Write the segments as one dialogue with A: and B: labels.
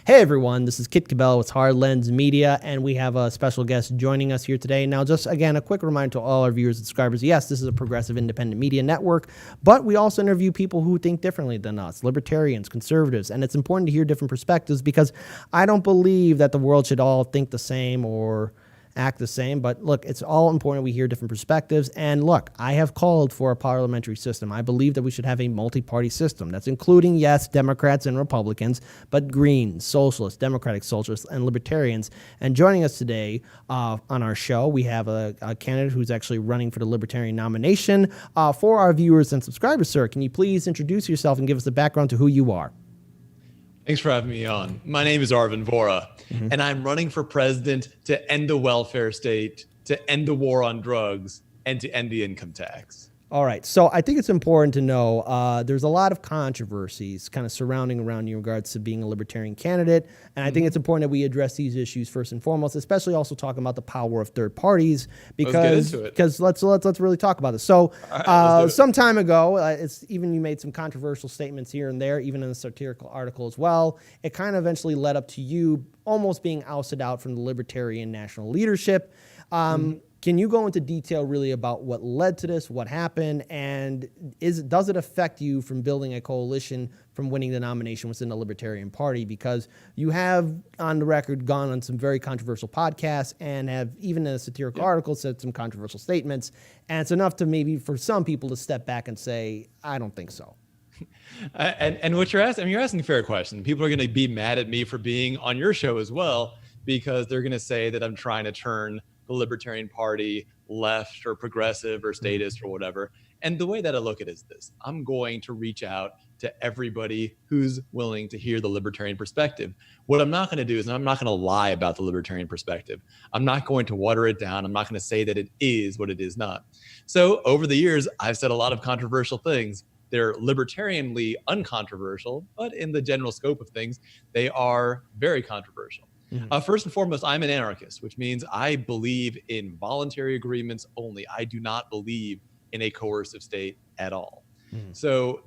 A: Hey everyone, this is Kit Cabell with Hard Lens Media, and we have a special guest joining us here today. Now, just again, a quick reminder to all our viewers and subscribers, yes, this is a progressive independent media network, but we also interview people who think differently than us, libertarians, conservatives, and it's important to hear different perspectives because I don't believe that the world should all think the same or act the same. But look, it's all important we hear different perspectives. And look, I have called for a parliamentary system. I believe that we should have a multi-party system. That's including, yes, Democrats and Republicans, but Greens, Socialists, Democratic Socialists, and Libertarians. And joining us today on our show, we have a candidate who's actually running for the Libertarian nomination. For our viewers and subscribers, sir, can you please introduce yourself and give us a background to who you are?
B: Thanks for having me on. My name is Arvin Vohra, and I'm running for president to end the welfare state, to end the war on drugs, and to end the income tax.
A: All right. So I think it's important to know there's a lot of controversies kind of surrounding around you in regards to being a libertarian candidate. And I think it's important that we address these issues first and foremost, especially also talking about the power of third parties, because let's really talk about this. So some time ago, you made some controversial statements here and there, even in a satirical article as well. It kind of eventually led up to you almost being ousted out from the libertarian national leadership. Can you go into detail really about what led to this, what happened, and does it affect you from building a coalition from winning the nomination within the Libertarian Party? Because you have, on the record, gone on some very controversial podcasts and have, even in a satirical article, said some controversial statements. And it's enough to maybe for some people to step back and say, I don't think so.
B: And what you're asking, you're asking a fair question. People are going to be mad at me for being on your show as well, because they're going to say that I'm trying to turn the Libertarian Party left or progressive or statist or whatever. And the way that I look at it is this: I'm going to reach out to everybody who's willing to hear the libertarian perspective. What I'm not going to do is I'm not going to lie about the libertarian perspective. I'm not going to water it down. I'm not going to say that it is what it is not. So over the years, I've said a lot of controversial things. They're libertarianly uncontroversial, but in the general scope of things, they are very controversial. First and foremost, I'm an anarchist, which means I believe in voluntary agreements only. I do not believe in a coercive state at all. So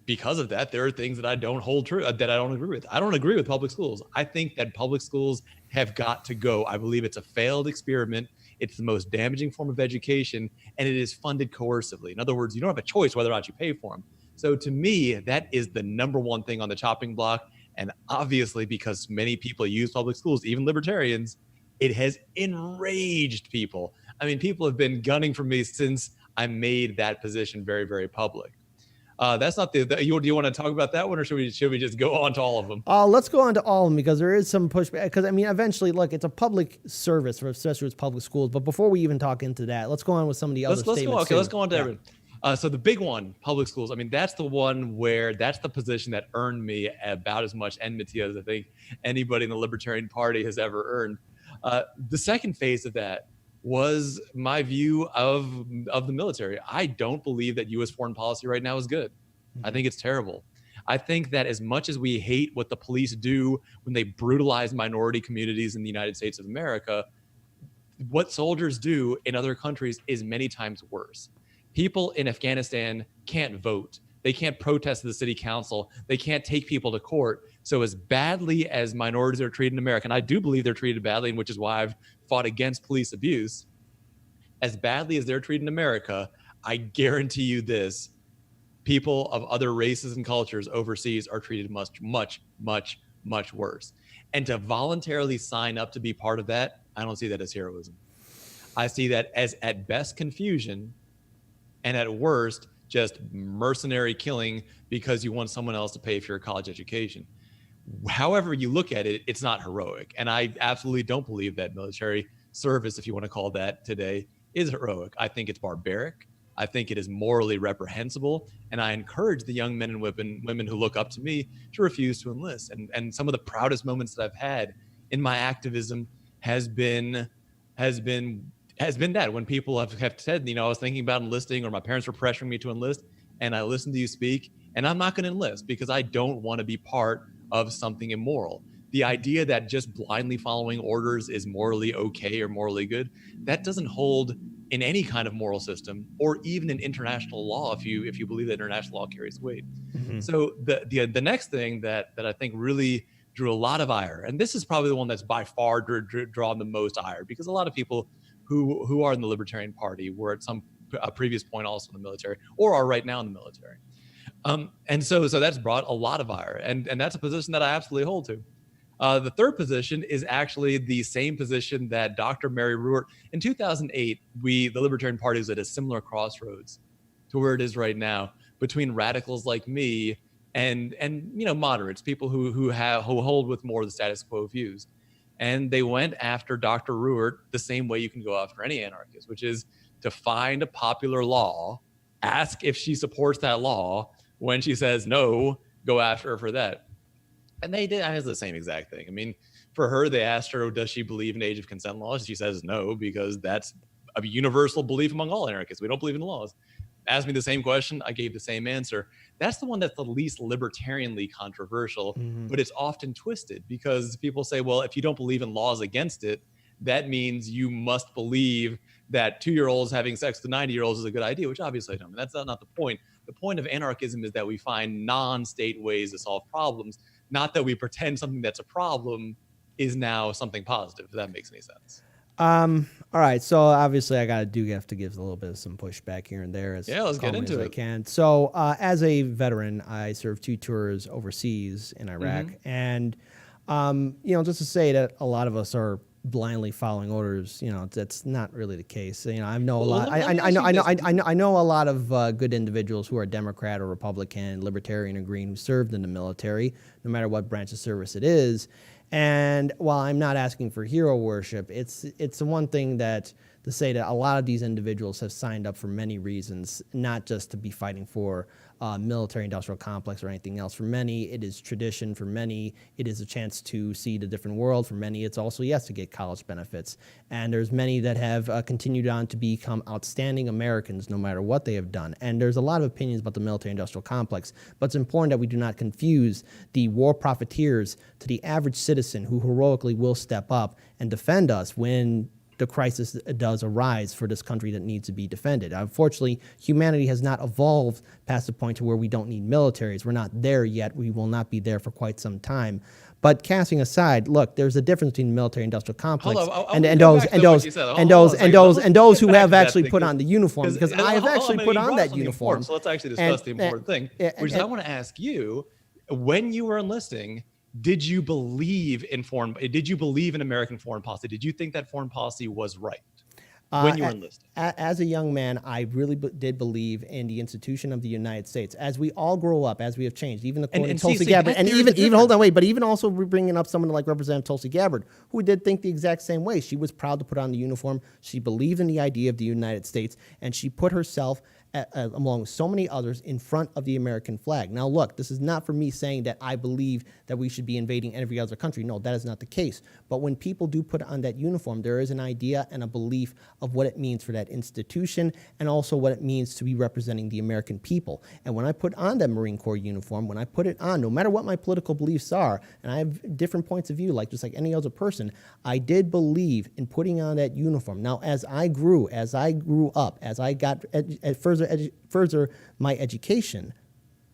B: because of that, there are things that I don't hold true, that I don't agree with. I don't agree with public schools. I think that public schools have got to go. I believe it's a failed experiment. It's the most damaging form of education, and it is funded coercively. In other words, you don't have a choice whether or not you pay for them. So to me, that is the number one thing on the chopping block. And obviously, because many people use public schools, even libertarians, it has enraged people. I mean, people have been gunning for me since I made that position very, very public. That's not do you want to talk about that one, or should we just go on to all of them?
A: Let's go on to all of them, because there is some pushback. Because I mean, eventually, look, it's a public service, especially with public schools. But before we even talk into that, let's go on with some of the other statements.
B: Let's go on to everything. So the big one, public schools, I mean, that's the one where that's the position that earned me about as much enmity as I think anybody in the Libertarian Party has ever earned. The second phase of that was my view of the military. I don't believe that U.S. foreign policy right now is good. I think it's terrible. I think that as much as we hate what the police do when they brutalize minority communities in the United States of America, what soldiers do in other countries is many times worse. People in Afghanistan can't vote. They can't protest at the city council. They can't take people to court. So as badly as minorities are treated in America, and I do believe they're treated badly, and which is why I've fought against police abuse, as badly as they're treated in America, I guarantee you this: people of other races and cultures overseas are treated much, much, much, much worse. And to voluntarily sign up to be part of that, I don't see that as heroism. I see that as, at best, confusion, and at worst, just mercenary killing because you want someone else to pay for your college education. However you look at it, it's not heroic. And I absolutely don't believe that military service, if you want to call that today, is heroic. I think it's barbaric. I think it is morally reprehensible. And I encourage the young men and women who look up to me to refuse to enlist. And some of the proudest moments that I've had in my activism has been that when people have said, I was thinking about enlisting, or my parents were pressuring me to enlist, and I listened to you speak, and I'm not going to enlist because I don't want to be part of something immoral. The idea that just blindly following orders is morally okay or morally good, that doesn't hold in any kind of moral system, or even in international law, if you believe that international law carries weight. So the next thing that I think really drew a lot of ire. And this is probably the one that's by far drawn the most ire, because a lot of people who are in the Libertarian Party were at some previous point also in the military, or are right now in the military. And so that's brought a lot of ire, and that's a position that I absolutely hold to. The third position is actually the same position that Dr. Mary Ruwart. In 2008, the Libertarian Party was at a similar crossroads to where it is right now, between radicals like me and moderates, people who hold with more of the status quo views. And they went after Dr. Ruwart the same way you can go after any anarchist, which is to find a popular law, ask if she supports that law. When she says no, go after her for that. And they did. It's the same exact thing. I mean, for her, they asked her, does she believe in age of consent laws? She says no, because that's a universal belief among all anarchists. We don't believe in the laws. Asked me the same question, I gave the same answer. That's the one that's the least libertarianly controversial, but it's often twisted, because people say, well, if you don't believe in laws against it, that means you must believe that 2-year-olds having sex with 90-year-olds is a good idea, which obviously I don't. That's not the point. The point of anarchism is that we find non-state ways to solve problems, not that we pretend something that's a problem is now something positive, if that makes any sense.
A: All right. So obviously I have to give a little bit of some pushback here and there
B: let's get into it.
A: I can. So, as a veteran, I served 2 tours overseas in Iraq, and, just to say that a lot of us are blindly following orders, that's not really the case. I know a lot. I know a lot of good individuals who are Democrat or Republican, Libertarian or Green, who served in the military, no matter what branch of service it is. And while I'm not asking for hero worship, it's the one thing to say that a lot of these individuals have signed up for many reasons, not just to be fighting for military-industrial complex or anything else. For many, it is tradition. For many, it is a chance to see the different world. For many, it's also, yes, to get college benefits. And there's many that have continued on to become outstanding Americans no matter what they have done. And there's a lot of opinions about the military-industrial complex, but it's important that we do not confuse the war profiteers to the average citizen who heroically will step up and defend us when the crisis does arise for this country that needs to be defended. Unfortunately, humanity has not evolved past the point to where we don't need militaries. We're not there yet. We will not be there for quite some time. But casting aside, look, there's a difference between the military-industrial complex and those who have actually put on the uniform. Because I have actually put on that uniform.
B: So let's actually discuss the important thing, which is I want to ask you, when you were enlisting, did you believe in American foreign policy? Did you think that foreign policy was right when you were enlisted?
A: As a young man, I really did believe in the institution of the United States. As we all grow up, as we have changed, even the quote Tulsi Gabbard, and even hold on, wait, but even also bringing up someone like Representative Tulsi Gabbard, who did think the exact same way. She was proud to put on the uniform. She believed in the idea of the United States, and she put herself among so many others in front of the American flag. Now, look, this is not for me saying that I believe that we should be invading every other country. No, that is not the case. But when people do put on that uniform, there is an idea and a belief of what it means for that institution and also what it means to be representing the American people. And when I put on that Marine Corps uniform, when I put it on, no matter what my political beliefs are, and I have different points of view, just like any other person, I did believe in putting on that uniform. Now, as I grew up, as I got further my education,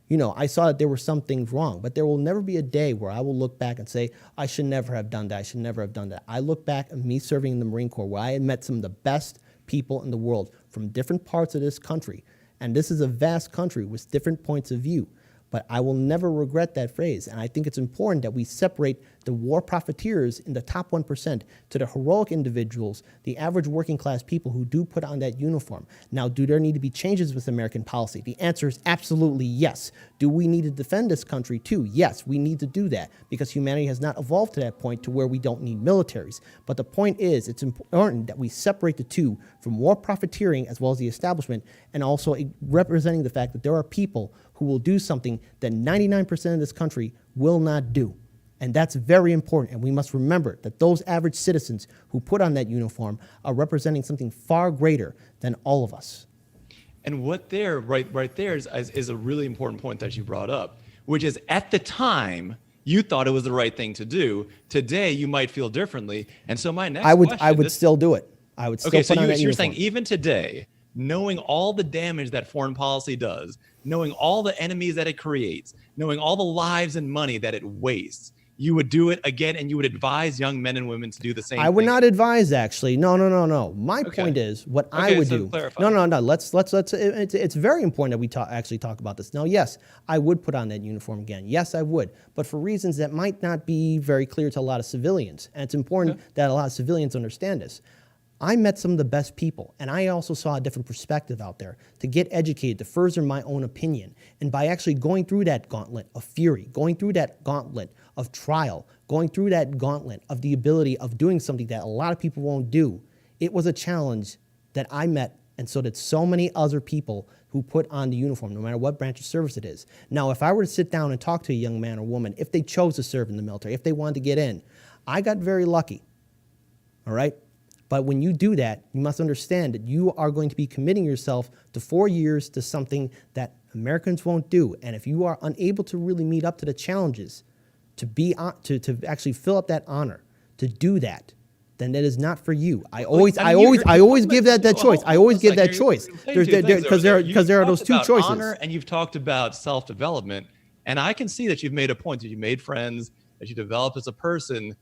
A: I saw that there were some things wrong, but there will never be a day where I will look back and say, I should never have done that. I should never have done that. I look back at me serving in the Marine Corps, where I had met some of the best people in the world from different parts of this country. And this is a vast country with different points of view. But I will never regret that phrase. And I think it's important that we separate the war profiteers in the top 1% to the heroic individuals, the average working class people who do put on that uniform. Now, do there need to be changes with American policy? The answer is absolutely yes. Do we need to defend this country too? Yes, we need to do that because humanity has not evolved to that point to where we don't need militaries. But the point is, it's important that we separate the two from war profiteering as well as the establishment, and also representing the fact that there are people who will do something that 99% of this country will not do. And that's very important. And we must remember that those average citizens who put on that uniform are representing something far greater than all of us.
B: And what there, right there is a really important point that you brought up, which is at the time, you thought it was the right thing to do. Today, you might feel differently. And so my next question...
A: I would still do it. I would still put on that uniform.
B: You're saying even today, knowing all the damage that foreign policy does, knowing all the enemies that it creates, knowing all the lives and money that it wastes, you would do it again, and you would advise young men and women to do the same thing?
A: I would not advise, actually. No. My point is what I would do.
B: Clarify.
A: No. Let's. It's very important that we actually talk about this. Now, yes, I would put on that uniform again. Yes, I would, but for reasons that might not be very clear to a lot of civilians, and it's important that a lot of civilians understand this. I met some of the best people, and I also saw a different perspective out there to get educated, to further my own opinion. And by actually going through that gauntlet of fury, going through that gauntlet of trial, going through that gauntlet of the ability of doing something that a lot of people won't do, it was a challenge that I met, and so did so many other people who put on the uniform, no matter what branch of service it is. Now, if I were to sit down and talk to a young man or woman, if they chose to serve in the military, if they wanted to get in, I got very lucky, all right? But when you do that, you must understand that you are going to be committing yourself to 4 years to something that Americans won't do. And if you are unable to really meet up to the challenges, to actually fill up that honor, to do that, then that is not for you. I always give that choice. I always give that choice. Because there are those two choices.
B: Honor, and you've talked about self-development, and I can see that you've made a point, that you've made friends, that you developed as a person.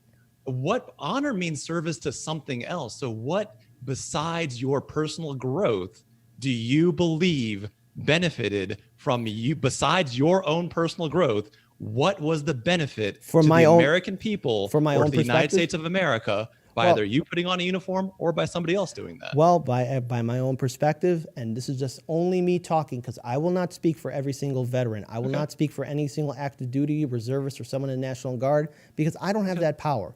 B: What honor means service to something else. So what besides your personal growth do you believe benefited from you, besides your own personal growth? What was the benefit to the American people or to the United States of America by either you putting on a uniform or by somebody else doing that?
A: Well, by my own perspective, and this is just only me talking, because I will not speak for every single veteran. I will not speak for any single active duty, reservist, or someone in the National Guard, because I don't have that power.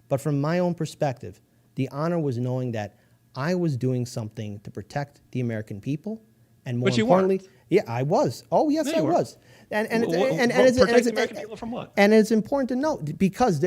A: But from my own perspective, the honor was knowing that I was doing something to protect the American people, and more importantly, I was. Oh yes, I was. And
B: protect the American people from what?
A: And it's important to note, because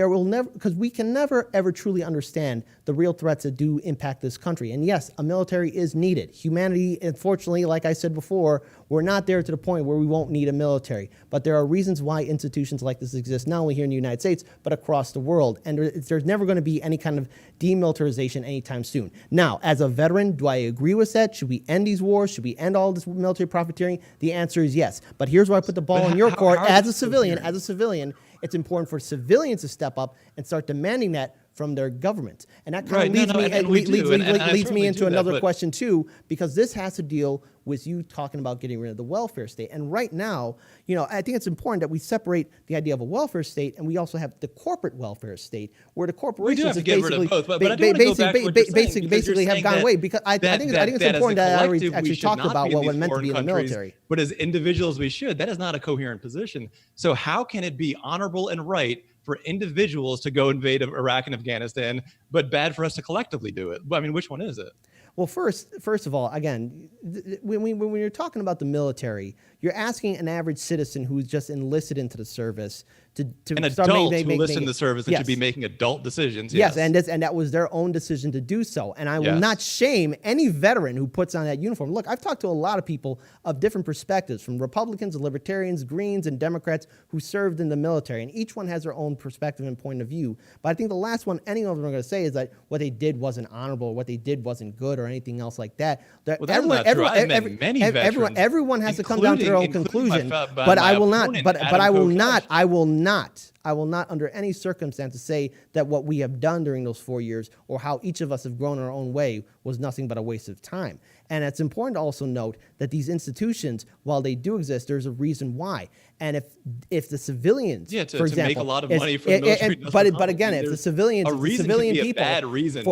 A: we can never ever truly understand the real threats that do impact this country. And yes, a military is needed. Humanity, unfortunately, like I said before, we're not there to the point where we won't need a military. But there are reasons why institutions like this exist, not only here in the United States, but across the world. And there's never going to be any kind of demilitarization anytime soon. Now, as a veteran, do I agree with that? Should we end these wars? Should we end all this military profiteering? The answer is yes. But here's where I put the ball in your court. As a civilian, it's important for civilians to step up and start demanding that from their government. And that kind of leads me into another question too, because this has to deal with you talking about getting rid of the welfare state. And right now, I think it's important that we separate the idea of a welfare state, and we also have the corporate welfare state, where the corporations basically have gone away. Because I think it's important that I actually talked about what it meant to be in the military.
B: But as individuals, we should. That is not a coherent position. So how can it be honorable and right for individuals to go invade Iraq and Afghanistan, but bad for us to collectively do it? I mean, which one is it?
A: Well, first of all, again, when you're talking about the military, you're asking an average citizen who's just enlisted into the service to
B: an adult who enlisted in the service and should be making adult decisions.
A: Yes, and that was their own decision to do so. And I will not shame any veteran who puts on that uniform. Look, I've talked to a lot of people of different perspectives, from Republicans, Libertarians, Greens, and Democrats who served in the military, and each one has their own perspective and point of view. But I think the last one any of them are going to say is that what they did wasn't honorable, or what they did wasn't good, or anything else like that.
B: Everyone
A: has to come down to their own conclusion. But I will not under any circumstances say that what we have done during those 4 years, or how each of us have grown our own way, was nothing but a waste of time. And it's important to also note that these institutions, while they do exist, there's a reason why. And if the civilians, for example,
B: to make a lot of money from
A: but again, if the civilians, people,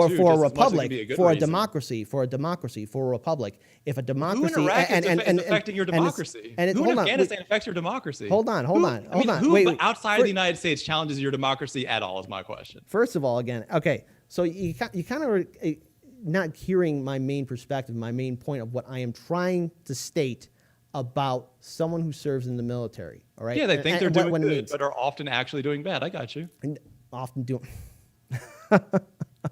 A: for a republic, for a democracy, for a republic, if a democracy,
B: who in Iraq is affecting your democracy? Who in Afghanistan affects your democracy?
A: Hold on.
B: Who outside of the United States challenges your democracy at all? Is my question.
A: First of all, again, okay, so you kind of not hearing my main perspective, my main point of what I am trying to state about someone who serves in the military. All right.
B: Yeah, they think they're doing good, but are often actually doing bad. I got you.
A: And often doing.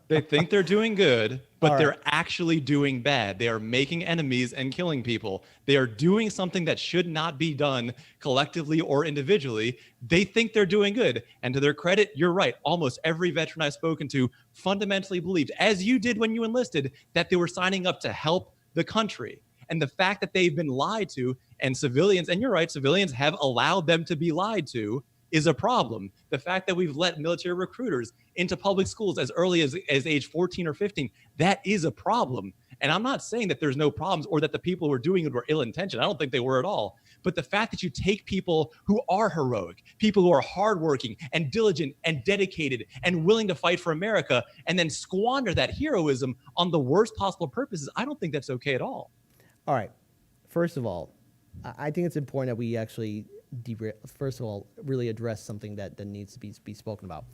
B: They think they're doing good, but they're actually doing bad. They are making enemies and killing people. They are doing something that should not be done collectively or individually. They think they're doing good. And to their credit, you're right. Almost every veteran I've spoken to fundamentally believed, as you did when you enlisted, that they were signing up to help the country. And the fact that they've been lied to, and civilians, and you're right, civilians have allowed them to be lied to, is a problem. The fact that we've let military recruiters into public schools as early as age 14 or 15, that is a problem. And I'm not saying that there's no problems or that the people who are doing it were ill-intentioned. I don't think they were at all. But the fact that you take people who are heroic, people who are hardworking and diligent and dedicated and willing to fight for America, and then squander that heroism on the worst possible purposes, I don't think that's okay at all.
A: All right. First of all, I think it's important that we actually, first of all, really address something that needs to be spoken about.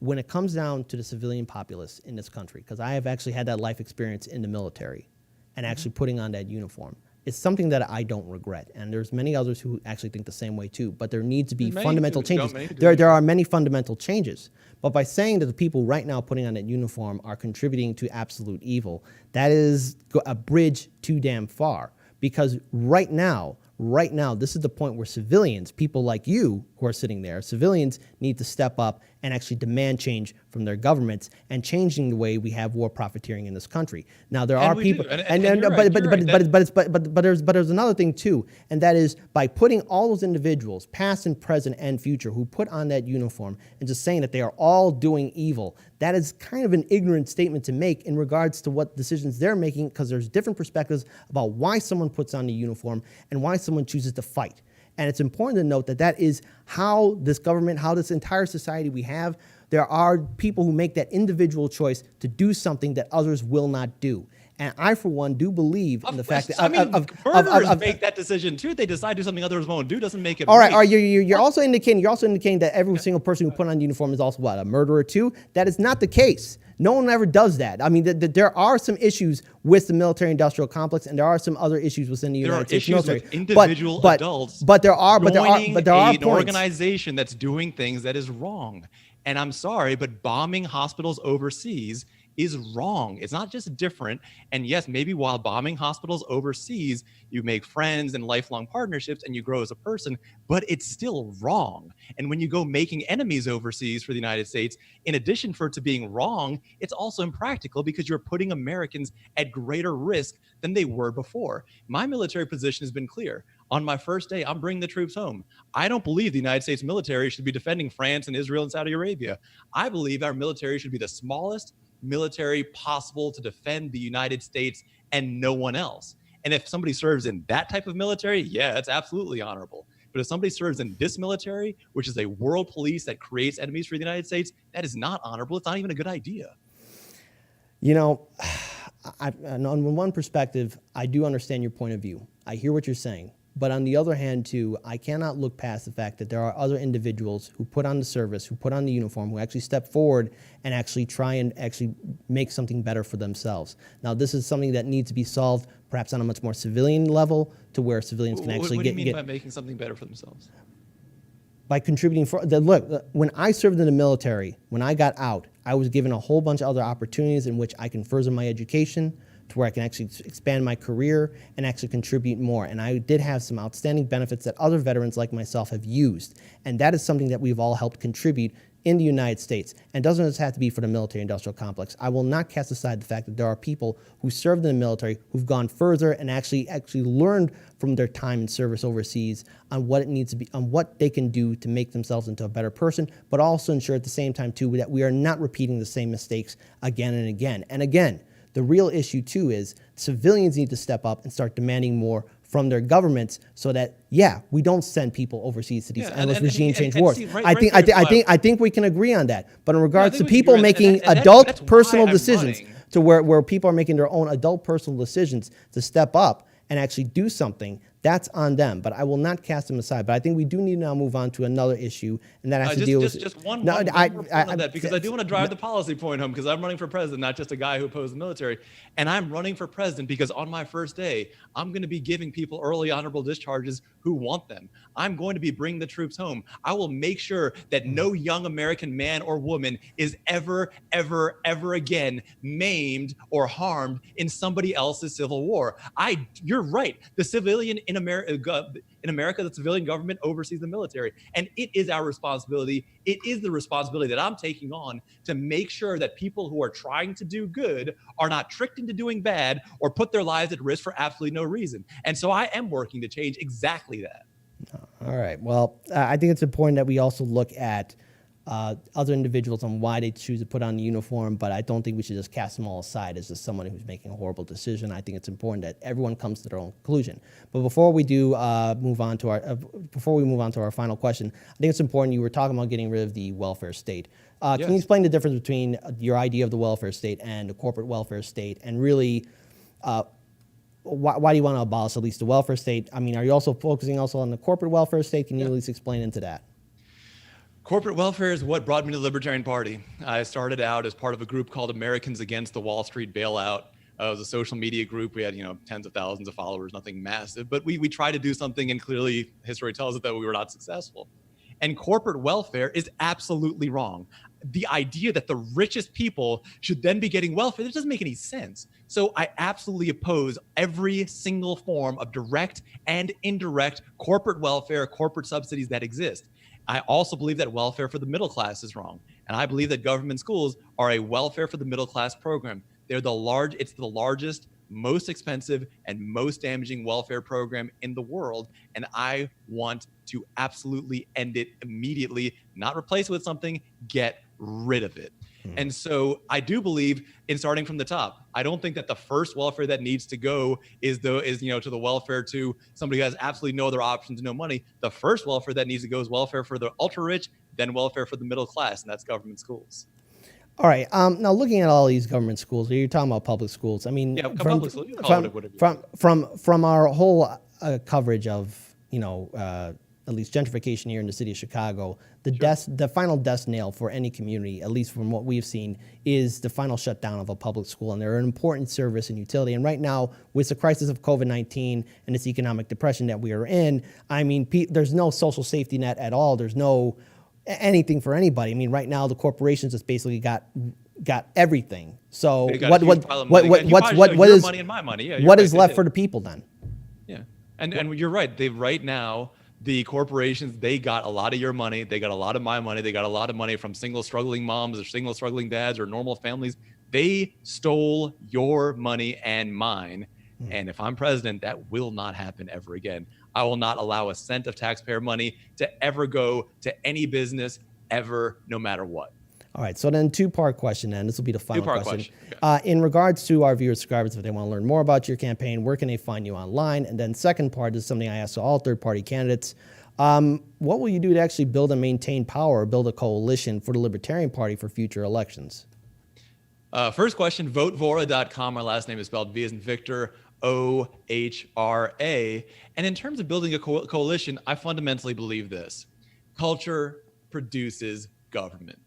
A: When it comes down to the civilian populace in this country, because I have actually had that life experience in the military and actually putting on that uniform, it's something that I don't regret. And there's many others who actually think the same way too, but there needs to be fundamental changes. There are many fundamental changes. But by saying that the people right now putting on that uniform are contributing to absolute evil, that is a bridge too damn far. Because right now, this is the point where civilians, people like you who are sitting there, civilians need to step up and actually demand change from their governments and changing the way we have war profiteering in this country. Now there are people, but there's another thing too, and that is by putting all those individuals, past and present and future, who put on that uniform and just saying that they are all doing evil. That is kind of an ignorant statement to make in regards to what decisions they're making, because there's different perspectives about why someone puts on the uniform and why someone chooses to fight. And it's important to note that that is how this government, how this entire society we have, there are people who make that individual choice to do something that others will not do. And I, for one, do believe in the fact that
B: murderers make that decision too. They decide to do something others won't do. Doesn't make it
A: all right. All right. You're also indicating that every single person who put on a uniform is also what, a murderer too. That is not the case. No one ever does that. I mean, there are some issues with the military-industrial complex, and there are some other issues within the United States military.
B: With individual adults,
A: but there are
B: an organization that's doing things that is wrong. And I'm sorry, but bombing hospitals overseas is wrong. It's not just different. And yes, maybe while bombing hospitals overseas, you make friends and lifelong partnerships and you grow as a person, but it's still wrong. And when you go making enemies overseas for the United States, in addition for it to being wrong, it's also impractical because you're putting Americans at greater risk than they were before. My military position has been clear. On my first day, I'm bringing the troops home. I don't believe the United States military should be defending France and Israel and Saudi Arabia. I believe our military should be the smallest military possible to defend the United States and no one else. And if somebody serves in that type of military, yeah, it's absolutely honorable. But if somebody serves in this military, which is a world police that creates enemies for the United States, that is not honorable. It's not even a good idea.
A: You know, on one perspective, I do understand your point of view. I hear what you're saying. But on the other hand, too, I cannot look past the fact that there are other individuals who put on the service, who put on the uniform, who actually step forward and actually try and actually make something better for themselves. Now, this is something that needs to be solved perhaps on a much more civilian level, to where civilians can actually
B: What do you mean by making something better for themselves?
A: By contributing look, when I served in the military, when I got out, I was given a whole bunch of other opportunities in which I can further my education, to where I can actually expand my career and actually contribute more. And I did have some outstanding benefits that other veterans like myself have used. And that is something that we've all helped contribute in the United States. And doesn't just have to be for the military-industrial complex. I will not cast aside the fact that there are people who served in the military who've gone further and actually learned from their time in service overseas on what it needs to be, on what they can do to make themselves into a better person, but also ensure at the same time too that we are not repeating the same mistakes again and again. And again, the real issue too is civilians need to step up and start demanding more from their governments, so that we don't send people overseas to these endless regime change wars. I think we can agree on that. But in regards to people making adult personal decisions, to where people are making their own adult personal decisions to step up and actually do something, that's on them. But I will not cast them aside. But I think we do need to now move on to another issue, and that has to deal with
B: just one more point on that, because I do want to drive the policy point home, because I'm running for president, not just a guy who opposed the military. And I'm running for president because on my first day, I'm going to be giving people early honorable discharges who want them. I'm going to be bringing the troops home. I will make sure that no young American man or woman is ever again maimed or harmed in somebody else's civil war. You're right. The civilian in America, the civilian government oversees the military, and it is our responsibility. It is the responsibility that I'm taking on to make sure that people who are trying to do good are not tricked into doing bad or put their lives at risk for absolutely no reason. And so I am working to change exactly that.
A: All right. Well, I think it's important that we also look at other individuals on why they choose to put on the uniform, but I don't think we should just cast them all aside as just someone who's making a horrible decision. I think it's important that everyone comes to their own conclusion. But before we do move on to our final question, I think it's important. You were talking about getting rid of the welfare state.
B: Yes.
A: Can you explain the difference between your idea of the welfare state and the corporate welfare state, and really why do you want to abolish at least the welfare state? I mean, are you also focusing also on the corporate welfare state? Can you at least explain into that?
B: Corporate welfare is what brought me to the Libertarian Party. I started out as part of a group called Americans Against the Wall Street Bailout. It was a social media group. We had, tens of thousands of followers, nothing massive, but we tried to do something, and clearly history tells us that we were not successful. And corporate welfare is absolutely wrong. The idea that the richest people should then be getting welfare, that doesn't make any sense. So I absolutely oppose every single form of direct and indirect corporate welfare, corporate subsidies that exist. I also believe that welfare for the middle class is wrong. And I believe that government schools are a welfare for the middle class program. It's the largest, most expensive, and most damaging welfare program in the world. And I want to absolutely end it immediately, not replace it with something, get rid of it. And so I do believe in starting from the top. I don't think that the first welfare that needs to go is to the welfare to somebody who has absolutely no other options, no money. The first welfare that needs to go is welfare for the ultra rich, then welfare for the middle class, and that's government schools.
A: All right. Now, looking at all these government schools, you're talking about public schools. I mean,
B: public schools. You can call it whatever.
A: From our whole coverage of at least gentrification here in the city of Chicago, the final death nail for any community, at least from what we've seen, is the final shutdown of a public school. And they're an important service and utility. And right now, with the crisis of COVID-19 and this economic depression that we are in, I mean, there's no social safety net at all. There's no anything for anybody. I mean, right now, the corporations just basically got everything. So what is
B: money and my money? Yeah,
A: what is left for the people then?
B: Yeah, and you're right. Right now, the corporations, they got a lot of your money. They got a lot of my money. They got a lot of money from single struggling moms or single struggling dads or normal families. They stole your money and mine. And if I'm president, that will not happen ever again. I will not allow a cent of taxpayer money to ever go to any business ever, no matter what.
A: All right, so then two-part question then. This will be the final question.
B: Okay.
A: In regards to our viewers, subscribers, if they want to learn more about your campaign, where can they find you online? And then second part is something I asked all third-party candidates. What will you do to actually build and maintain power, build a coalition for the Libertarian Party for future elections?
B: First question, votevohra.com. My last name is spelled V as in Victor, O-H-R-A. And in terms of building a coalition, I fundamentally believe this. Culture produces government.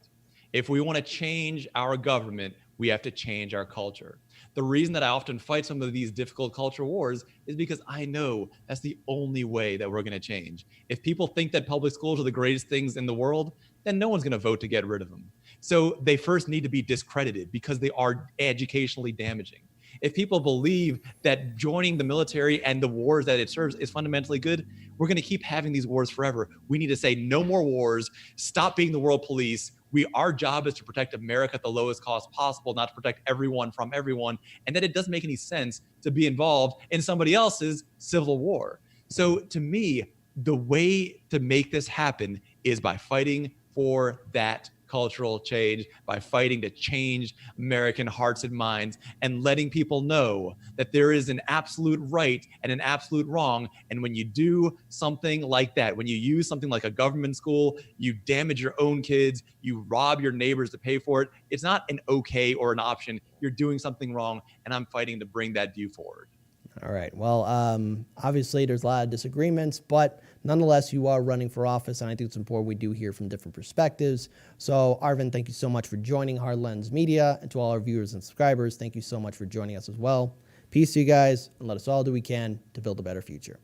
B: If we want to change our government, we have to change our culture. The reason that I often fight some of these difficult culture wars is because I know that's the only way that we're going to change. If people think that public schools are the greatest things in the world, then no one's going to vote to get rid of them. So they first need to be discredited because they are educationally damaging. If people believe that joining the military and the wars that it serves is fundamentally good, we're going to keep having these wars forever. We need to say no more wars, stop being the world police. Our job is to protect America at the lowest cost possible, not to protect everyone from everyone, and that it doesn't make any sense to be involved in somebody else's civil war. So to me, the way to make this happen is by fighting for that cultural change, by fighting to change American hearts and minds, and letting people know that there is an absolute right and an absolute wrong. And when you do something like that, when you use something like a government school, you damage your own kids, you rob your neighbors to pay for it. It's not an okay or an option. You're doing something wrong, and I'm fighting to bring that view forward.
A: All right. Well, obviously there's a lot of disagreements, but nonetheless, you are running for office, and I think it's important we do hear from different perspectives. So, Arvin, thank you so much for joining Hard Lens Media, and to all our viewers and subscribers, thank you so much for joining us as well. Peace to you guys, and let us all do what we can to build a better future.